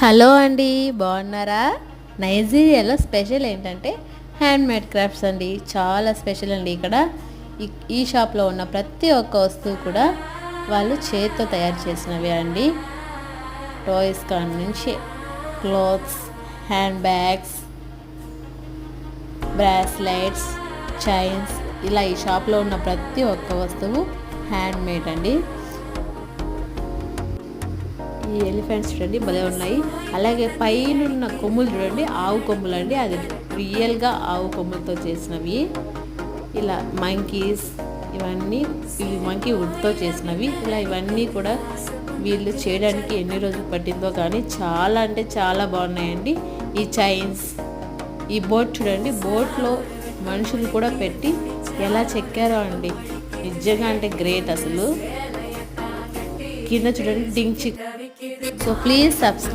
Hello అండి, బాగున్నారా? నైజీరియాలో special ఏంటంటే హ్యాండ్మేడ్ క్రాఫ్ట్స్ అండి. చాలా స్పెషల్ అండి. ఇక్కడ ఈ షాప్లో ఉన్న ప్రతి ఒక్క వస్తువు కూడా వాళ్ళు చేతితో తయారు చేసినవే అండి. టాయ్స్ కాడ నుంచి clothes, hand bags, bracelets, chains, ఇలా ఈ షాప్లో ఉన్న ప్రతి ఒక్క వస్తువు హ్యాండ్మేడ్ అండి. ఈ ఎలిఫెంట్స్ చూడండి, భలే ఉన్నాయి. అలాగే పైన కొమ్ములు చూడండి, ఆవు కొమ్ములు అండి. అది రియల్గా ఆవు కొమ్ములతో చేసినవి. ఇలా మంకీస్, ఇవన్నీ ఇవి మంకీ వుడ్తో చేసినవి. ఇలా ఇవన్నీ కూడా వీళ్ళు చేయడానికి ఎన్ని రోజులు పట్టిందో కానీ చాలా అంటే చాలా బాగున్నాయండి. ఈ చైన్స్, ఈ బోట్ చూడండి, బోట్లో మనుషులు కూడా పెట్టి ఎలా చెక్కారో అండి, నిజంగా అంటే గ్రేట్ అసలు. కింద చూడండి డింగ్ చిక్. So please subscribe.